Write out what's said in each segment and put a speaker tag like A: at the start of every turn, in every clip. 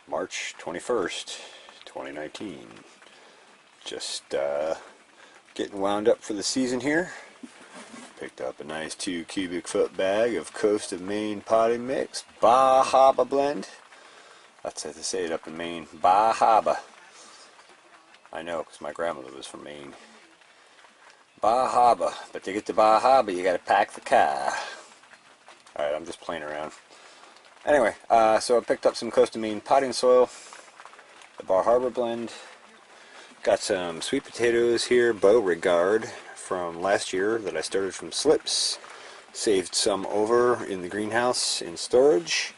A: March 21st, 2019. Just getting wound up for the season here. Picked up a nice 2 cubic foot bag of Coast of Maine potting mix, Bahaba blend. That's how they say it up in Maine, Bahaba. I know, because my grandmother was from Maine. Bahaba, but to get to Bahaba, you gotta pack the car. Alright, I'm just playing around. Anyway, so I picked up some Coast of Maine potting soil, the Bar Harbor blend. Got some sweet potatoes here, Beauregard, from last year that I started from slips. Saved some over in the greenhouse in storage.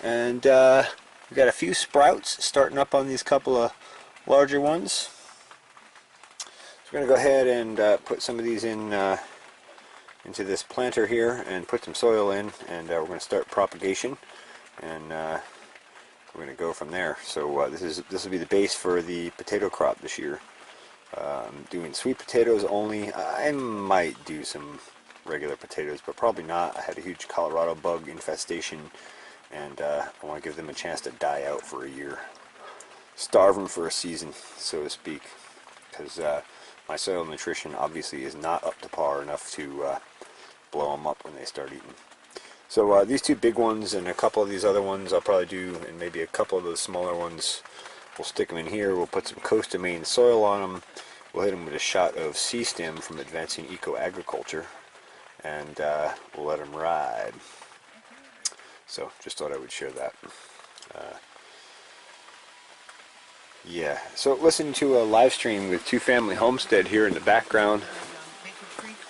A: And we got a few sprouts starting up on these couple of larger ones. So we're going to go ahead and put some of these in into this planter here and put some soil in, and we're going to start propagation, and we're going to go from there. So this will be the base for the potato crop this year. I'm doing sweet potatoes only. I might do some regular potatoes, but probably not. I had a huge Colorado bug infestation, and I want to give them a chance to die out for a year. Starve them for a season, so to speak, because my soil nutrition obviously is not up to par enough to blow them up when they start eating. So these two big ones and a couple of these other ones I'll probably do, and maybe a couple of those smaller ones, we'll stick them in here. We'll put some Coast of Maine soil on them. We'll hit them with a shot of C-Stem from Advancing Eco Agriculture, and we'll let them ride. So just thought I would share that. Yeah, so listening to a live stream with Two Family Homestead here in the background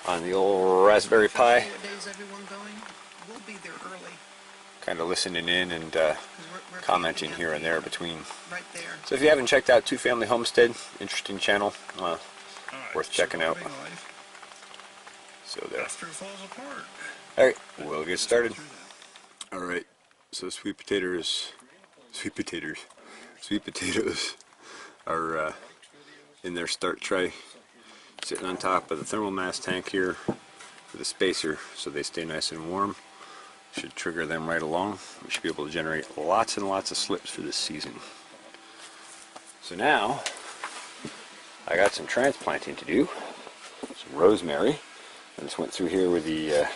A: on the old Raspberry Pi. Kind of listening in and commenting here and there between. So if you haven't checked out Two Family Homestead, interesting channel, worth checking out. So there. Alright, we'll get started. Alright, so sweet potatoes are in their start tray, sitting on top of the thermal mass tank here with a spacer so they stay nice and warm. Should trigger them right along. We should be able to generate lots and lots of slips for this season. So now I got some transplanting to do, some rosemary. I just went through here with the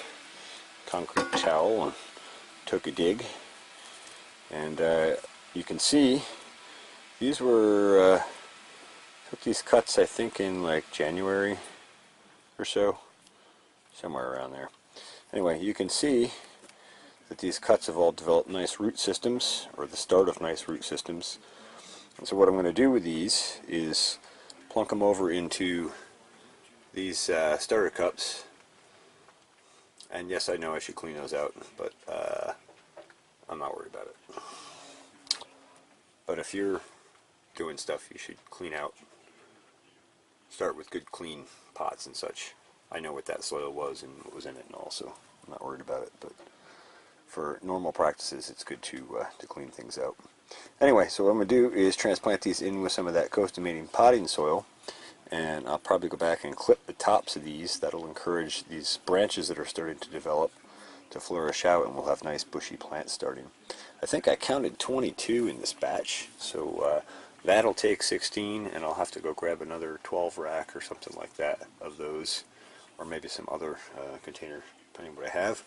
A: concrete trowel and took a dig, and you can see these were took these cuts I think in like January or so, somewhere around there. Anyway, you can see that these cuts have all developed nice root systems, or the start of nice root systems. And so what I'm going to do with these is plunk them over into these starter cups. And yes, I know I should clean those out, but I'm not worried about it. But if you're doing stuff you should clean out, start with good clean pots and such. I know what that soil was and what was in it and all, so I'm not worried about it, but for normal practices it's good to clean things out. Anyway, so what I'm going to do is transplant these in with some of that Coast of Maine potting soil, and I'll probably go back and clip the tops of these. That'll encourage these branches that are starting to develop to flourish out, and we'll have nice bushy plants starting. I think I counted 22 in this batch, so that'll take 16, and I'll have to go grab another 12 rack or something like that of those, or maybe some other container, depending what I have,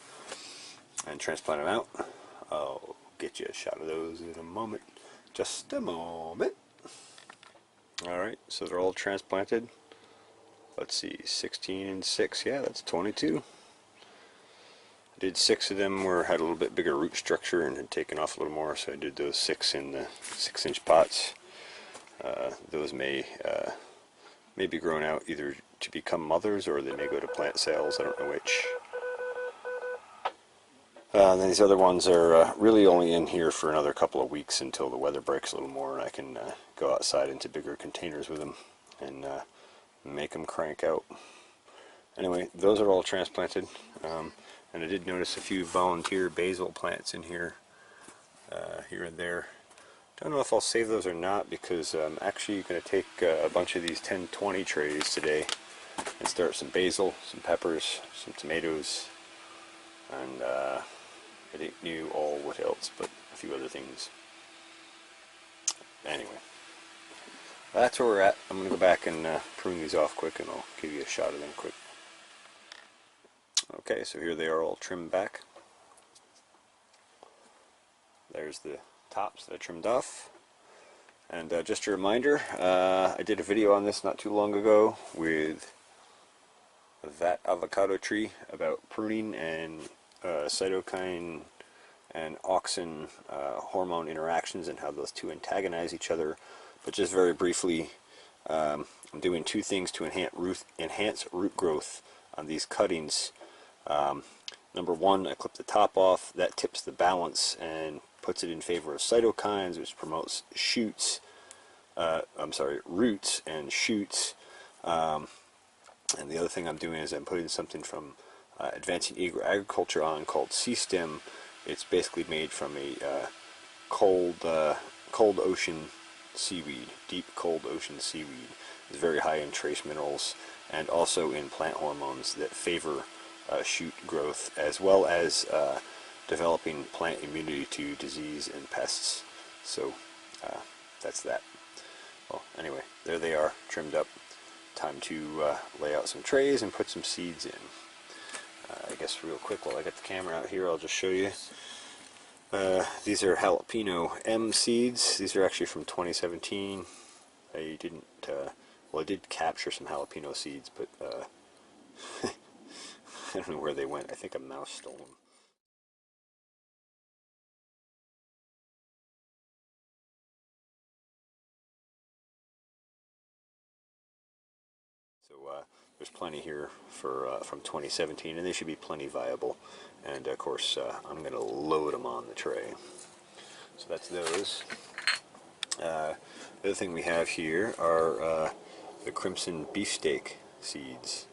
A: and transplant them out. I'll get you a shot of those in a moment. Just a moment. Alright, so they're all transplanted. Let's see, 16 and 6, yeah, that's 22. I did 6 of them where I had a little bit bigger root structure and had taken off a little more, so I did those 6 in the 6-inch pots. Those may be grown out either to become mothers, or they may go to plant sales, I don't know which. And then these other ones are really only in here for another couple of weeks until the weather breaks a little more, and I can go outside into bigger containers with them and make them crank out. Anyway, those are all transplanted, and I did notice a few volunteer basil plants in here, here and there. Don't know if I'll save those or not, because I'm actually going to take a bunch of these 10-20 trays today and start some basil, some peppers, some tomatoes, and I didn't know all what else, but a few other things. that's where we're at. I'm going to go back and prune these off quick, and I'll give you a shot of them quick. Okay, so here they are all trimmed back. There's the tops that I trimmed off. And just a reminder, I did a video on this not too long ago with that avocado tree about pruning and cytokine and auxin hormone interactions and how those two antagonize each other. But just very briefly, I'm doing two things to enhance root growth on these cuttings. Number one, I clip the top off. That tips the balance and puts it in favor of cytokines, which promotes roots and shoots. And the other thing I'm doing is I'm putting something from Advancing Agriculture on called C-Stem. It's basically made from a cold ocean seaweed, deep cold ocean seaweed. It's very high in trace minerals and also in plant hormones that favor shoot growth, as well as developing plant immunity to disease and pests. So that's that. Well, anyway, there they are, trimmed up. Time to lay out some trays and put some seeds in. I guess real quick while I get the camera out here, I'll just show you. These are jalapeno M seeds. These are actually from 2017. I didn't, well, I did capture some jalapeno seeds, but I don't know where they went. I think a mouse stole them. So there's plenty here for from 2017, and they should be plenty viable. And of course, I'm going to load them on the tray. So that's those. The other thing we have here are the crimson beefsteak seeds.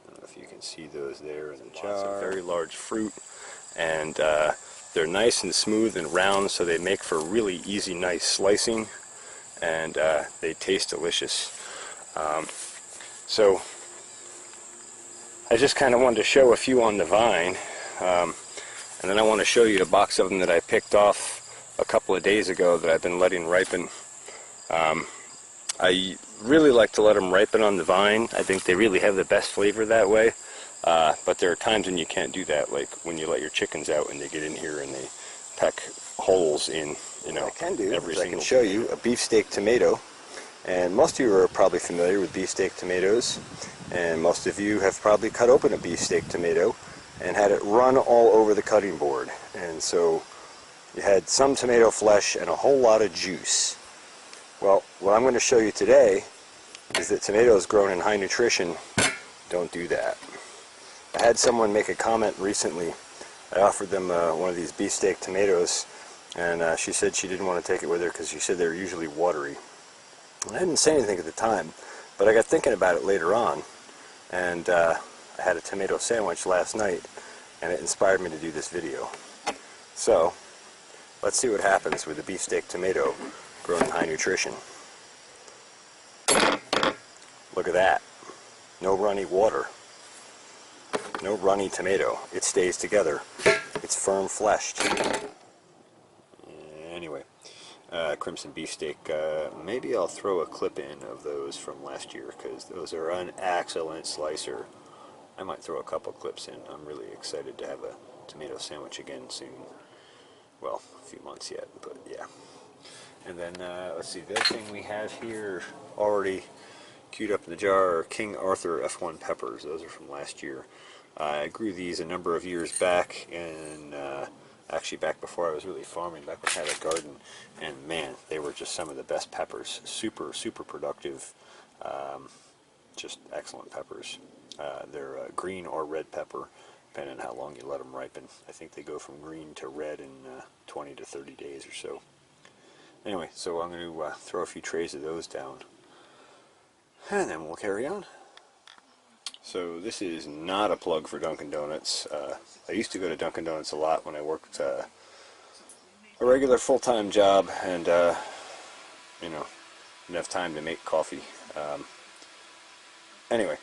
A: I don't know if you can see those there in the jar. It's a very large fruit, and they're nice and smooth and round, so they make for really easy, nice slicing, and they taste delicious. So I just kind of wanted to show a few on the vine, and then I want to show you a box of them that I picked off a couple of days ago that I've been letting ripen. I really like to let them ripen on the vine. I think they really have the best flavor that way, but there are times when you can't do that, like when you let your chickens out and they get in here and they peck holes in, you know, I can show you a beefsteak tomato. And most of you are probably familiar with beefsteak tomatoes, and most of you have probably cut open a beefsteak tomato and had it run all over the cutting board. And so you had some tomato flesh and a whole lot of juice. Well, what I'm going to show you today is that tomatoes grown in high nutrition don't do that. I had someone make a comment recently. I offered them one of these beefsteak tomatoes, and she said she didn't want to take it with her because she said they were usually watery. I didn't say anything at the time, but I got thinking about it later on, and I had a tomato sandwich last night, and it inspired me to do this video. So, let's see what happens with the beefsteak tomato grown in high nutrition. Look at that. No runny water. No runny tomato. It stays together. It's firm-fleshed. Anyway. Crimson beefsteak, maybe I'll throw a clip in of those from last year, because those are an excellent slicer. I might throw a couple clips in. I'm really excited to have a tomato sandwich again soon. Well, a few months yet, but yeah. And then, let's see, the other thing we have here already queued up in the jar are King Arthur F1 peppers. Those are from last year. I grew these a number of years back, and actually back before I was really farming, back when I had a garden, and man, they were just some of the best peppers. Super, super productive, just excellent peppers. They're green or red pepper, depending on how long you let them ripen. I think they go from green to red in 20 to 30 days or so. Anyway, so I'm going to throw a few trays of those down, and then we'll carry on. So this is not a plug for Dunkin' Donuts. I used to go to Dunkin' Donuts a lot when I worked a regular full-time job, and you know, didn't have time to make coffee. Anyway,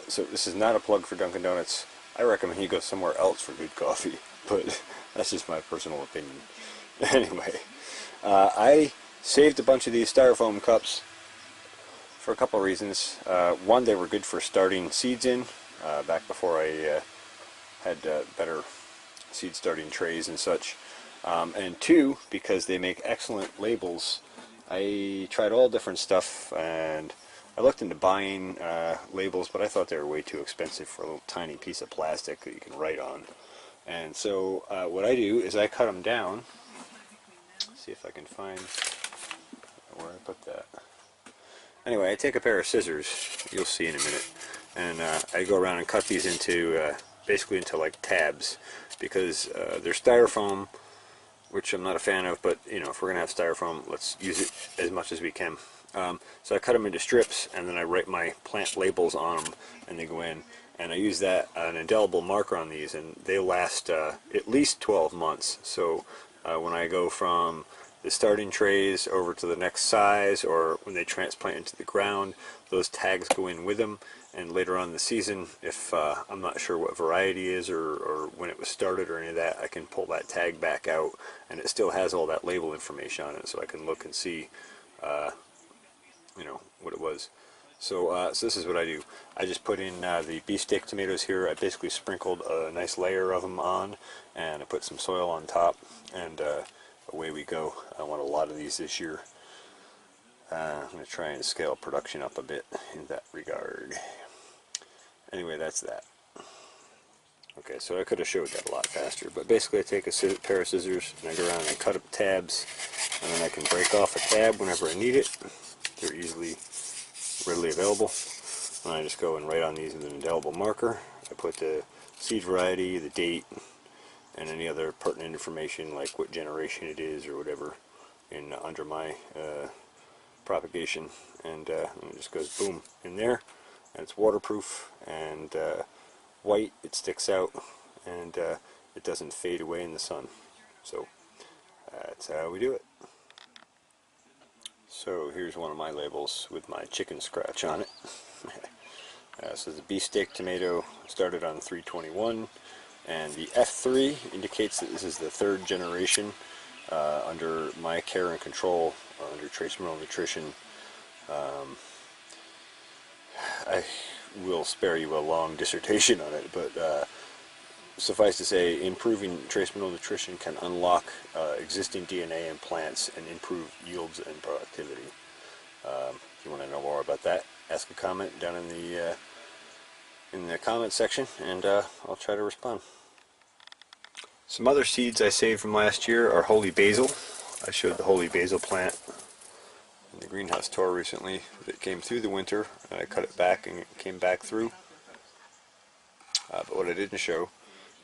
A: so this is not a plug for Dunkin' Donuts. I recommend you go somewhere else for good coffee, but that's just my personal opinion. Anyway, I saved a bunch of these styrofoam cups for a couple of reasons. One, they were good for starting seeds in, back before I had better seed starting trays and such. And two, because they make excellent labels. I tried all different stuff, and I looked into buying labels, but I thought they were way too expensive for a little tiny piece of plastic that you can write on. And so what I do is I cut them down. Let's see if I can find where I put that. Anyway, I take a pair of scissors, you'll see in a minute, and I go around and cut these into basically into like tabs, because they're styrofoam, which I'm not a fan of, but you know, if we're gonna have styrofoam, let's use it as much as we can. So I cut them into strips, and then I write my plant labels on them, and they go in. And I use an indelible marker on these, and they last at least 12 months. So when I go from the starting trays over to the next size, or when they transplant into the ground, those tags go in with them. And later on in the season, if I'm not sure what variety is or when it was started or any of that, I can pull that tag back out, and it still has all that label information on it, so I can look and see you know, what it was. So, so this is what I do. I just put in the beefsteak tomatoes here. I basically sprinkled a nice layer of them on, and I put some soil on top, and away we go. I want a lot of these this year. I'm going to try and scale production up a bit in that regard. Anyway, that's that. Okay, so I could have showed that a lot faster, but basically I take a pair of scissors, and I go around and cut up tabs, and then I can break off a tab whenever I need it. They're readily available. And I just go and write on these with an indelible marker. I put the seed variety, the date, and any other pertinent information like what generation it is or whatever in under my propagation, and it just goes boom in there, and it's waterproof and white. It sticks out, and it doesn't fade away in the sun. So that's how we do it. So here's one of my labels with my chicken scratch on it. So the beefsteak tomato started on 321, and the F3 indicates that this is the third generation under my care and control, under Trace Mineral Nutrition. I will spare you a long dissertation on it, but suffice to say, improving trace mineral nutrition can unlock existing DNA in plants and improve yields and productivity. If you want to know more about that, ask a comment down in the comment section, and I'll try to respond. Some other seeds I saved from last year are holy basil. I showed the holy basil plant in the greenhouse tour recently. It came through the winter, and I cut it back, and it came back through. But what I didn't show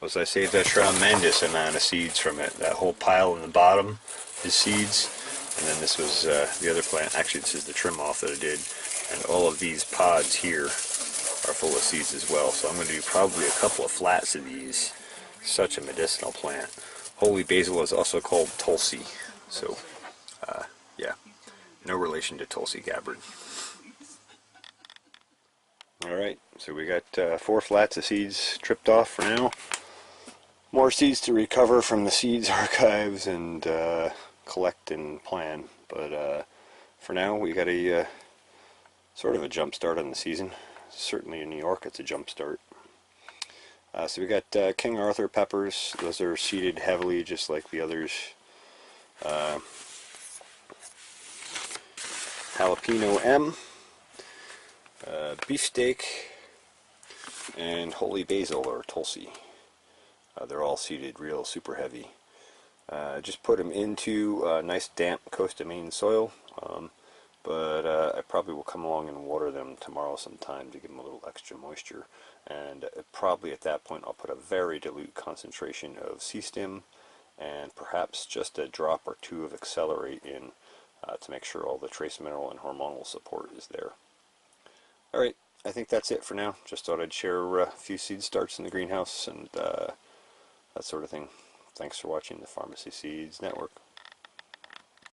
A: was I saved that tremendous amount of seeds from it. That whole pile in the bottom is seeds, and then this was the other plant. Actually, this is the trim off that I did, and all of these pods here are full of seeds as well. So I'm going to do probably a couple of flats of these. Such a medicinal plant. Holy basil is also called Tulsi, so yeah, no relation to Tulsi Gabbard. Alright, so we got 4 flats of seeds tripped off for now. More seeds to recover from the seeds archives and collect and plan, but for now we got a sort of a jump start on the season. Certainly in New York it's a jump start. So we got King Arthur peppers. Those are seeded heavily just like the others. Jalapeno M, beefsteak, and holy basil or Tulsi. They're all seeded real super heavy. Just put them into nice damp Coast of Maine soil, but I probably will come along and water them tomorrow sometime to give them a little extra moisture, and probably at that point I'll put a very dilute concentration of C-stim and perhaps just a drop or two of Accelerate in to make sure all the trace mineral and hormonal support is there. Alright, I think that's it for now. Just thought I'd share a few seed starts in the greenhouse and that sort of thing. Thanks for watching the Pharmacy Seeds Network.